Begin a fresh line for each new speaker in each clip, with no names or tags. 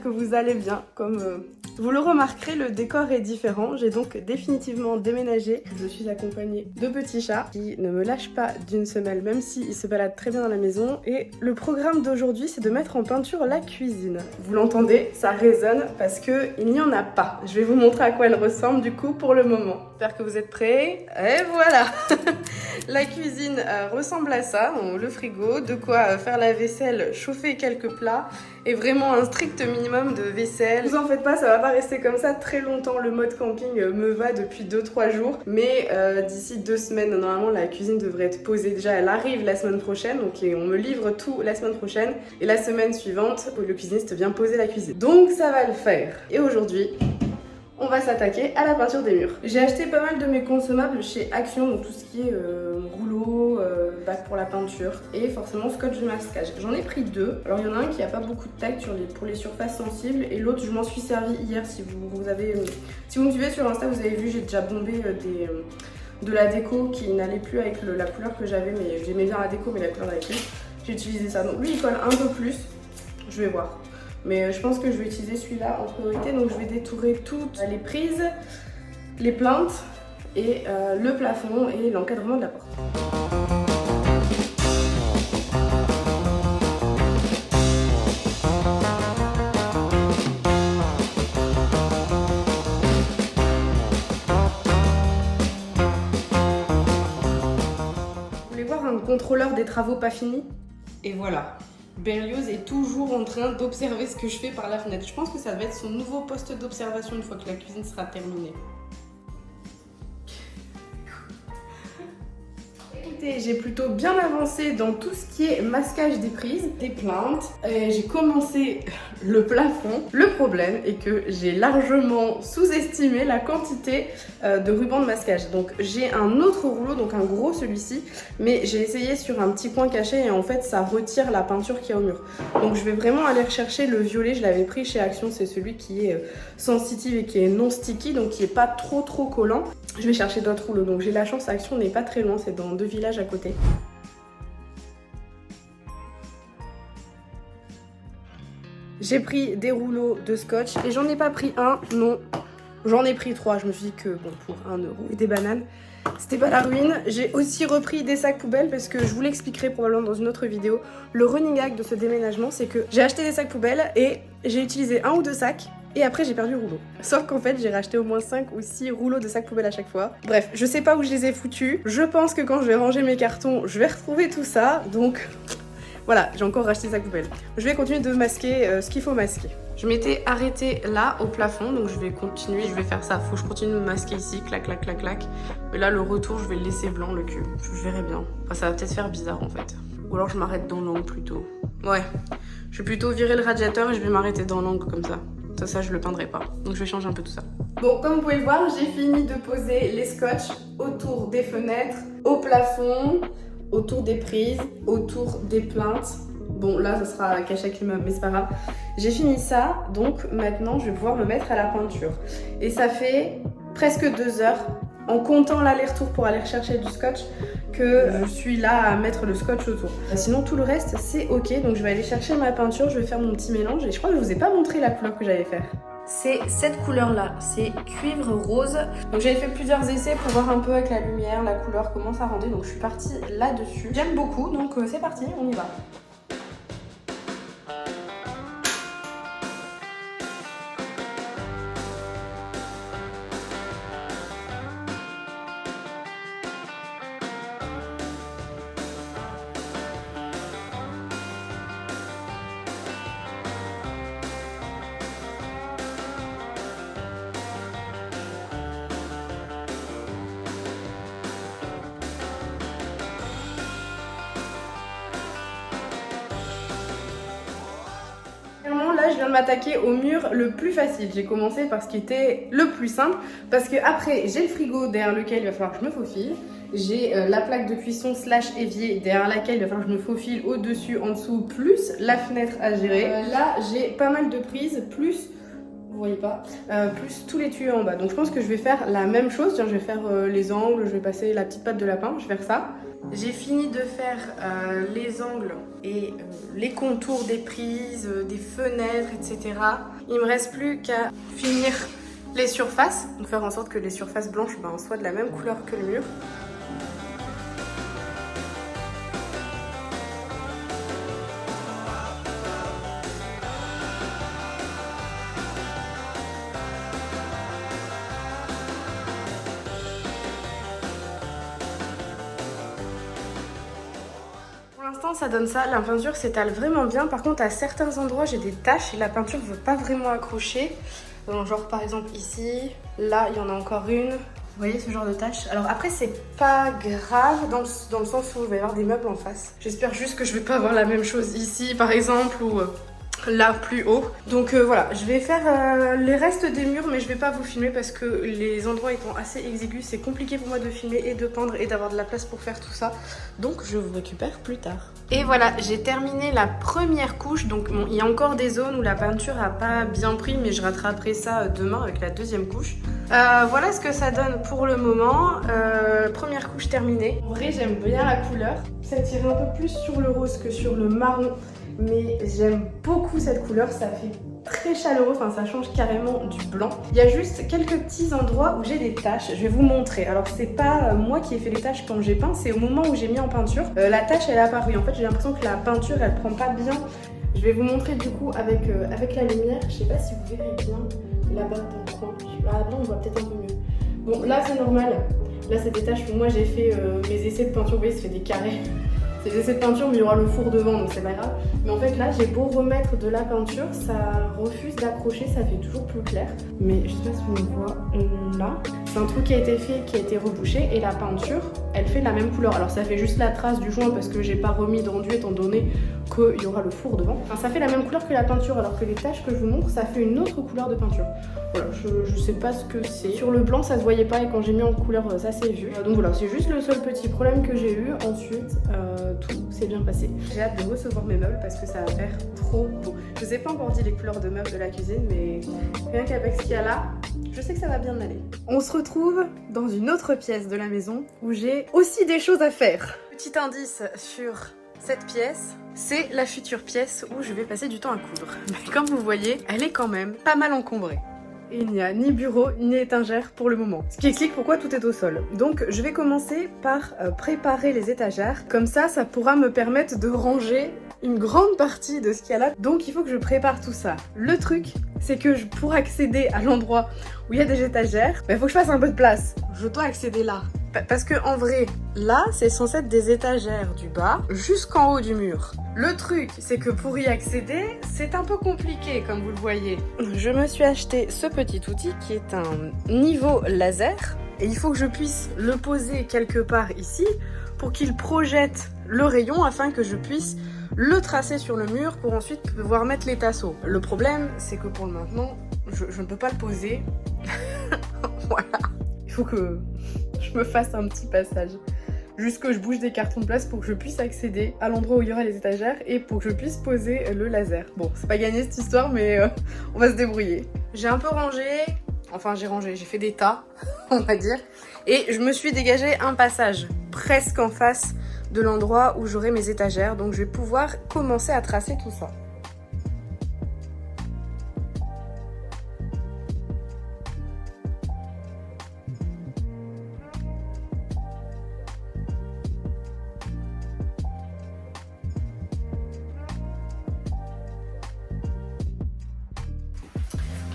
que vous allez bien. Comme vous le remarquerez, le décor est différent. J'ai donc définitivement déménagé. Je suis accompagnée de petits chats qui ne me lâchent pas d'une semelle, même s'ils se baladent très bien dans la maison. Et le programme d'aujourd'hui, c'est de mettre en peinture la cuisine. Vous l'entendez, ça résonne parce qu'il n'y en a pas. Je vais vous montrer à quoi elle ressemble du coup pour le moment. J'espère que vous êtes prêts. Et voilà. La cuisine ressemble à ça, le frigo, de quoi faire la vaisselle, chauffer quelques plats et vraiment un strict minimum de vaisselle. Vous en faites pas, ça va pas rester comme ça très longtemps. Le mode camping me va depuis 2-3 jours, mais d'ici 2 semaines, normalement la cuisine devrait être posée. Déjà, elle arrive la semaine prochaine, donc on me livre tout la semaine prochaine et la semaine suivante, le cuisiniste vient poser la cuisine. Donc ça va le faire. Et aujourd'hui, on va s'attaquer à la peinture des murs. J'ai acheté pas mal de mes consommables chez Action, donc tout ce qui est rouleau, bac pour la peinture et forcément scotch de masquage. J'en ai pris 2. Alors il y en a un qui a pas beaucoup de taille pour les surfaces sensibles et l'autre je m'en suis servi hier. Si vous me suivez sur Insta, vous avez vu, j'ai déjà bombé de la déco qui n'allait plus avec la couleur que j'avais, mais j'aimais bien la déco mais la couleur n'allait plus. J'ai utilisé ça, donc lui il colle un peu plus, je vais voir. Mais je pense que je vais utiliser celui-là en priorité, donc je vais détourer toutes les prises, les plinthes et le plafond et l'encadrement de la porte. Vous voulez voir un contrôleur des travaux pas finis? Et voilà. Berlioz est toujours en train d'observer ce que je fais par la fenêtre. Je pense que ça va être son nouveau poste d'observation une fois que la cuisine sera terminée. Écoutez, j'ai plutôt bien avancé dans tout ce qui est masquage des prises, des plinthes. J'ai commencé le plafond. Le problème est que j'ai largement sous-estimé la quantité de ruban de masquage. Donc j'ai un autre rouleau, donc un gros celui-ci, mais j'ai essayé sur un petit coin caché et en fait ça retire la peinture qui est au mur. Donc je vais vraiment aller rechercher le violet. Je l'avais pris chez Action, c'est celui qui est sensitive et qui est non sticky, donc qui est pas trop collant. Je vais chercher d'autres rouleaux. Donc j'ai la chance, Action n'est pas très loin, c'est dans 2 villages à côté. J'ai pris des rouleaux de scotch et j'en ai pas pris un, non, j'en ai pris 3. Je me suis dit que bon, pour 1 € et des bananes, c'était pas la ruine. J'ai aussi repris des sacs poubelles parce que je vous l'expliquerai probablement dans une autre vidéo. Le running gag de ce déménagement, c'est que j'ai acheté des sacs poubelles et j'ai utilisé 1 ou 2 sacs. Et après j'ai perdu le rouleau. Sauf qu'en fait j'ai racheté au moins 5 ou 6 rouleaux de sacs poubelles à chaque fois. Bref, je sais pas où je les ai foutus. Je pense que quand je vais ranger mes cartons, je vais retrouver tout ça. Donc voilà, j'ai encore racheté des sacs poubelles. Je vais continuer de masquer ce qu'il faut masquer. Je m'étais arrêtée là au plafond, donc je vais continuer, je vais faire ça. Faut que je continue de masquer ici, clac, clac, clac, clac. Mais là le retour, je vais le laisser blanc le cul. Je verrai bien. Enfin, ça va peut-être faire bizarre en fait. Ou alors je m'arrête dans l'angle plutôt. Ouais, je vais plutôt virer le radiateur et je vais m'arrêter dans l'angle comme ça. Ça, je le peindrai pas. Donc je vais changer un peu tout ça. Bon, comme vous pouvez le voir, j'ai fini de poser les scotch autour des fenêtres, au plafond, autour des prises, autour des plinthes. Bon, là, ça sera caché avec l'immeuble, mais c'est pas grave. J'ai fini ça, donc maintenant, je vais pouvoir me mettre à la peinture. Et ça fait presque 2 heures, en comptant l'aller-retour pour aller rechercher du scotch, que je suis là à mettre le scotch autour. Sinon tout le reste c'est ok, donc je vais aller chercher ma peinture, je vais faire mon petit mélange et je crois que je vous ai pas montré la couleur que j'allais faire. C'est cette couleur là, c'est cuivre rose. Donc j'avais fait plusieurs essais pour voir un peu avec la lumière, la couleur, comment ça rendait, donc je suis partie là-dessus. J'aime beaucoup, donc c'est parti, on y va. Là, je viens de m'attaquer au mur le plus facile. J'ai commencé par ce qui était le plus simple parce que après j'ai le frigo derrière lequel il va falloir que je me faufile. J'ai la plaque de cuisson / évier derrière laquelle il va falloir que je me faufile au-dessus, en dessous, plus la fenêtre à gérer. Là, j'ai pas mal de prises, plus, vous voyez pas, plus tous les tuyaux en bas. Donc je pense que je vais faire la même chose. Tiens, je vais faire les angles, je vais passer la petite patte de lapin, je vais faire ça. J'ai fini de faire les angles et les contours des prises, des fenêtres, etc. Il me reste plus qu'à finir les surfaces, donc faire en sorte que les surfaces blanches soient de la même couleur que le mur. Pour l'instant ça donne ça, la peinture s'étale vraiment bien. Par contre à certains endroits j'ai des taches et la peinture ne veut pas vraiment accrocher. Genre par exemple ici, là il y en a encore une. Vous voyez ce genre de taches? Alors après c'est pas grave dans le sens où il va y avoir des meubles en face. J'espère juste que je vais pas avoir la même chose ici par exemple ou là plus haut. Donc voilà, je vais faire les restes des murs mais je vais pas vous filmer parce que les endroits étant assez exigus, c'est compliqué pour moi de filmer et de peindre et d'avoir de la place pour faire tout ça. Donc je vous récupère plus tard. Et voilà, j'ai terminé la première couche. Donc bon, il y a encore des zones où la peinture a pas bien pris mais je rattraperai ça demain avec la deuxième couche. Voilà ce que ça donne pour le moment. Première couche terminée. En vrai j'aime bien la couleur. Ça tire un peu plus sur le rose que sur le marron. Mais j'aime beaucoup cette couleur, ça fait très chaleureux, enfin ça change carrément du blanc. Il y a juste quelques petits endroits où j'ai des taches, je vais vous montrer. Alors c'est pas moi qui ai fait les taches quand j'ai peint, c'est au moment où j'ai mis en peinture. La tache elle est apparue, en fait j'ai l'impression que la peinture elle prend pas bien. Je vais vous montrer du coup avec la lumière, je sais pas si vous verrez bien là-bas dans le coin. Ah là on voit peut-être un peu mieux. Bon là c'est normal, là c'est des taches où moi j'ai fait mes essais de peinture, vous voyez ça fait des carrés. C'est des essais de peinture mais il y aura le four devant donc c'est pas grave. Mais en fait là j'ai beau remettre de la peinture, ça refuse d'accrocher, ça fait toujours plus clair. Mais je sais pas si on le voit là. C'est un trou qui a été fait, qui a été rebouché et la peinture elle fait la même couleur. Alors ça fait juste la trace du joint parce que j'ai pas remis de rendu étant donné qu'il y aura le four devant. Enfin ça fait la même couleur que la peinture alors que les taches que je vous montre ça fait une autre couleur de peinture. Voilà, je sais pas ce que c'est. Sur le blanc ça se voyait pas et quand j'ai mis en couleur ça s'est vu. Donc voilà, c'est juste le seul petit problème que j'ai eu. Ensuite tout s'est bien passé. J'ai hâte de recevoir mes meubles parce que ça va faire trop beau. Je vous ai pas encore dit les couleurs de meubles de la cuisine mais rien qu'avec ce qu'il y a là, je sais que ça va bien aller. On se retrouve dans une autre pièce de la maison où j'ai aussi des choses à faire. Petit indice sur cette pièce, c'est la future pièce où je vais passer du temps à coudre. Mais comme vous voyez, elle est quand même pas mal encombrée. Et il n'y a ni bureau ni étagère pour le moment. Ce qui explique pourquoi tout est au sol. Donc je vais commencer par préparer les étagères. Comme ça pourra me permettre de ranger une grande partie de ce qu'il y a là. Donc il faut que je prépare tout ça. Le truc, c'est que pour accéder à l'endroit où il y a des étagères, il faut que je fasse un peu de place. Je dois accéder là. Parce que en vrai, là, c'est censé être des étagères du bas jusqu'en haut du mur. Le truc, c'est que pour y accéder, c'est un peu compliqué, comme vous le voyez. Je me suis acheté ce petit outil qui est un niveau laser. Et il faut que je puisse le poser quelque part ici pour qu'il projette le rayon afin que je puisse le tracer sur le mur pour ensuite pouvoir mettre les tasseaux. Le problème, c'est que pour le maintenant, je ne peux pas le poser. Voilà. Il faut que je me fasse un petit passage. Juste que je bouge des cartons de place pour que je puisse accéder à l'endroit où il y aura les étagères et pour que je puisse poser le laser. Bon, c'est pas gagné cette histoire, mais on va se débrouiller. J'ai un peu rangé, enfin j'ai fait des tas, on va dire. Et je me suis dégagé un passage presque en face de l'endroit où j'aurai mes étagères. Donc je vais pouvoir commencer à tracer tout ça.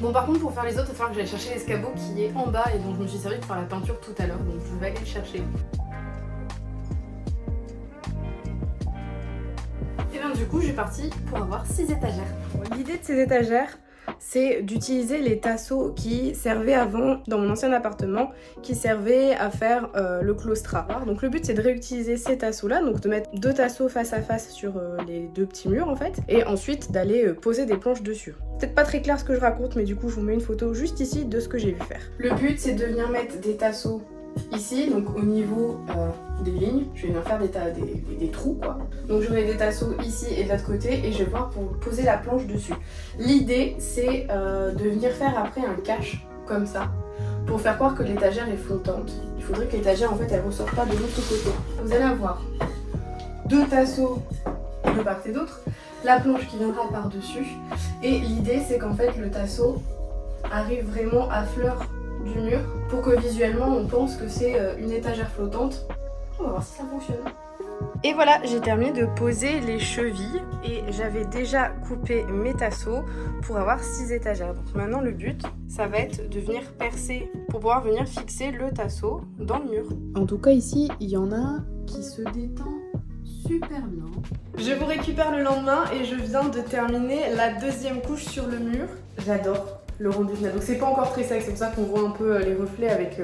Bon par contre pour faire les autres, il va falloir que j'aille chercher l'escabeau qui est en bas et dont je me suis servi pour faire la peinture tout à l'heure, donc je vais aller le chercher. Et bien du coup je suis partie pour avoir 6 étagères. L'idée de ces étagères, c'est d'utiliser les tasseaux qui servaient avant dans mon ancien appartement, qui servaient à faire le claustrat. Donc le but c'est de réutiliser ces tasseaux là, donc de mettre 2 tasseaux face à face sur les 2 petits murs en fait, et ensuite d'aller poser des planches dessus. Peut-être pas très clair ce que je raconte, mais du coup je vous mets une photo juste ici de ce que j'ai vu faire. Le but c'est de venir mettre des tasseaux ici, donc au niveau des lignes, je vais venir faire des trous quoi. Donc j'aurai des tasseaux ici et de l'autre côté et je vais voir pour poser la planche dessus. L'idée c'est de venir faire après un cache comme ça pour faire croire que l'étagère est flottante. Il faudrait que l'étagère en fait elle ressort pas de l'autre côté. Vous allez avoir 2 tasseaux de part et d'autre, la planche qui viendra par-dessus. Et l'idée c'est qu'en fait le tasseau arrive vraiment à fleur du mur pour que visuellement on pense que c'est une étagère flottante. On va voir si ça fonctionne. Et voilà, j'ai terminé de poser les chevilles et j'avais déjà coupé mes tasseaux pour avoir 6 étagères. Donc maintenant le but, ça va être de venir percer pour pouvoir venir fixer le tasseau dans le mur.
En tout cas ici, il y en a qui se détend super bien.
Je vous récupère le lendemain et je viens de terminer la deuxième couche sur le mur. J'adore le rendu final. Donc c'est pas encore très sec, c'est pour ça qu'on voit un peu les reflets avec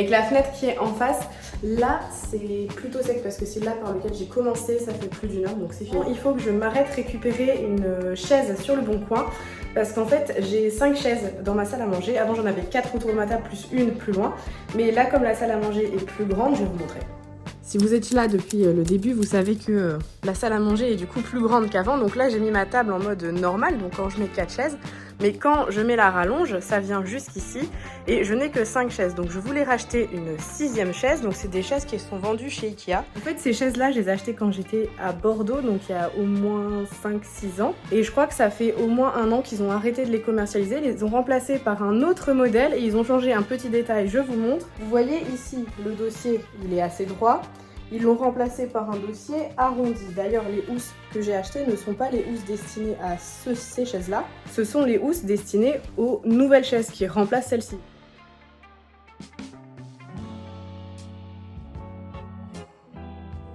la fenêtre qui est en face. Là c'est plutôt sec parce que c'est là par lequel j'ai commencé, ça fait plus d'1 heure donc c'est fini. Il faut que je m'arrête récupérer une chaise sur le bon coin parce qu'en fait j'ai 5 chaises dans ma salle à manger. Avant j'en avais 4 autour de ma table plus une plus loin. Mais là comme la salle à manger est plus grande, je vais vous montrer. Si vous êtes là depuis le début, vous savez que la salle à manger est du coup plus grande qu'avant. Donc là, j'ai mis ma table en mode normal, donc quand je mets 4 chaises. Mais quand je mets la rallonge, ça vient jusqu'ici. Et je n'ai que 5 chaises. Donc je voulais racheter une 6e chaise. Donc c'est des chaises qui sont vendues chez Ikea. En fait, ces chaises-là, je les ai achetées quand j'étais à Bordeaux, donc il y a au moins 5-6 ans. Et je crois que ça fait au moins 1 an qu'ils ont arrêté de les commercialiser. Ils les ont remplacées par un autre modèle et ils ont changé un petit détail. Je vous montre. Vous voyez ici, le dossier, il est assez droit. Ils l'ont remplacé par un dossier arrondi. D'ailleurs, les housses que j'ai achetées ne sont pas les housses destinées à ces chaises-là. Ce sont les housses destinées aux nouvelles chaises qui remplacent celles-ci.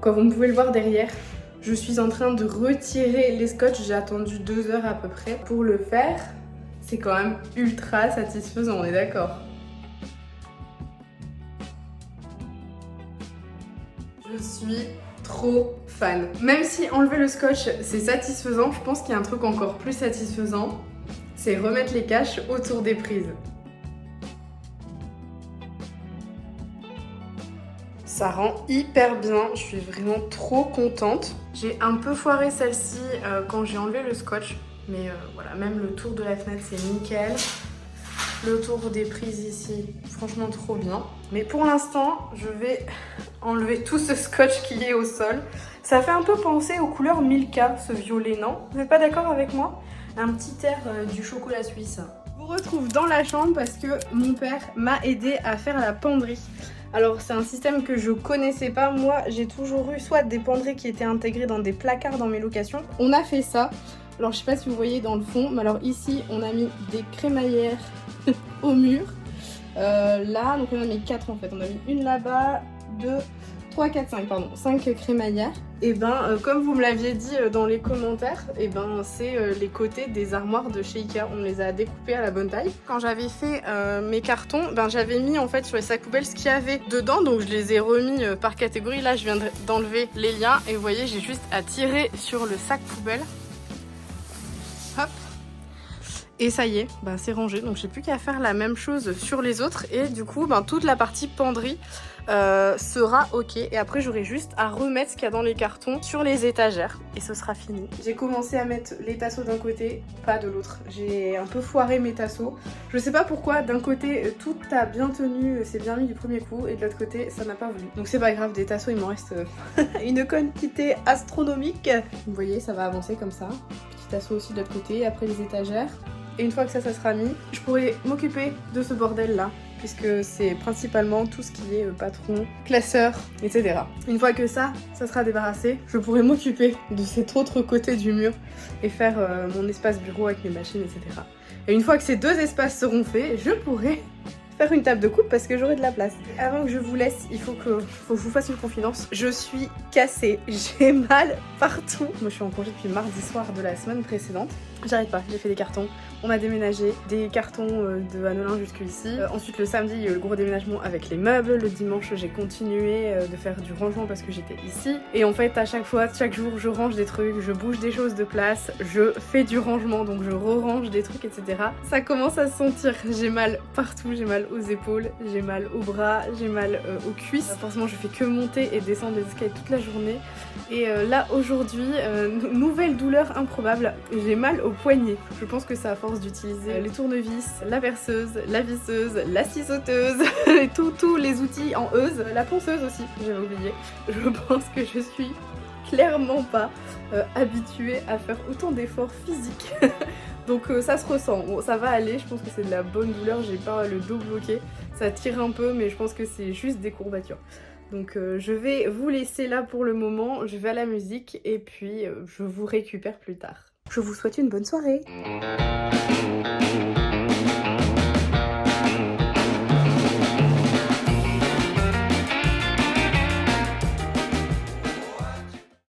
Comme vous pouvez le voir derrière, je suis en train de retirer les scotch. J'ai attendu 2 heures à peu près pour le faire. C'est quand même ultra satisfaisant, on est d'accord? Je suis trop fan. Même si enlever le scotch c'est satisfaisant, je pense qu'il y a un truc encore plus satisfaisant, c'est remettre les caches autour des prises. Ça rend hyper bien, je suis vraiment trop contente. J'ai un peu foiré celle-ci quand j'ai enlevé le scotch, mais voilà, même le tour de la fenêtre c'est nickel. Le tour des prises ici, franchement trop bien. Mais pour l'instant, je vais enlever tout ce scotch qui est au sol. Ça fait un peu penser aux couleurs Milka, ce violet, non? Vous n'êtes pas d'accord avec moi? Un petit air du chocolat suisse. Je vous retrouve dans la chambre parce que mon père m'a aidé à faire la penderie. Alors c'est un système que je connaissais pas. Moi, j'ai toujours eu soit des penderies qui étaient intégrées dans des placards dans mes locations. On a fait ça. Alors je sais pas si vous voyez dans le fond, mais alors ici on a mis des crémaillères au mur. Là, donc on a mis 4 en fait. On a mis une là-bas, 2, 3, 4, 5, pardon. 5 crémaillères. Et ben, comme vous me l'aviez dit dans les commentaires, et ben c'est les côtés des armoires de chez Ikea. On les a découpés à la bonne taille. Quand j'avais fait mes cartons, ben j'avais mis en fait sur les sacs poubelles ce qu'il y avait dedans. Donc je les ai remis par catégorie. Là, je viens d'enlever les liens. Et vous voyez, j'ai juste à tirer sur le sac poubelle. Hop. Et ça y est, bah c'est rangé, donc j'ai plus qu'à faire la même chose sur les autres et du coup bah, toute la partie penderie sera ok et après j'aurai juste à remettre ce qu'il y a dans les cartons sur les étagères et ce sera fini. J'ai commencé à mettre les tasseaux d'un côté, pas de l'autre. J'ai un peu foiré mes tasseaux. Je sais pas pourquoi, d'un côté tout a bien tenu, c'est bien mis du premier coup et de l'autre côté ça n'a pas voulu. Donc c'est pas grave, des tasseaux il m'en reste une quantité astronomique. Vous voyez, ça va avancer comme ça. Petit tasseau aussi de l'autre côté, après les étagères. Et une fois que ça sera mis, je pourrai m'occuper de ce bordel là, puisque c'est principalement tout ce qui est patron, classeur, etc. Une fois que ça sera débarrassé, je pourrai m'occuper de cet autre côté du mur et faire mon espace bureau avec mes machines, etc. Et une fois que ces 2 espaces seront faits, je pourrai faire une table de coupe parce que j'aurai de la place. Avant que je vous laisse, il faut que je vous fasse une confidence. Je suis cassée, j'ai mal partout. Moi je suis en congé depuis mardi soir de la semaine précédente. J'arrête pas, j'ai fait des cartons, on a déménagé, des cartons de Annelin jusqu'ici. Ensuite le samedi il y a eu le gros déménagement avec les meubles. Le dimanche j'ai continué de faire du rangement parce que j'étais ici. Et en fait à chaque fois, chaque jour je range des trucs, je bouge des choses de place, je fais du rangement donc je re-range des trucs etc. Ça commence à se sentir, j'ai mal partout, j'ai mal aux épaules, j'ai mal aux bras, j'ai mal aux cuisses. Forcément je fais que monter et descendre les escaliers toute la journée. Et là aujourd'hui, nouvelle douleur improbable, j'ai mal au poignet. Je pense que c'est à force d'utiliser les tournevis, la perceuse, la visseuse, la scie-sauteuse, et tous les outils en euse, la ponceuse aussi, j'avais oublié. Je pense que je suis clairement pas habituée à faire autant d'efforts physiques. Donc ça se ressent, bon ça va aller, je pense que c'est de la bonne douleur, j'ai pas le dos bloqué, ça tire un peu mais je pense que c'est juste des courbatures. Donc je vais vous laisser là pour le moment, je vais à la musique et puis je vous récupère plus tard. Je vous souhaite une bonne soirée.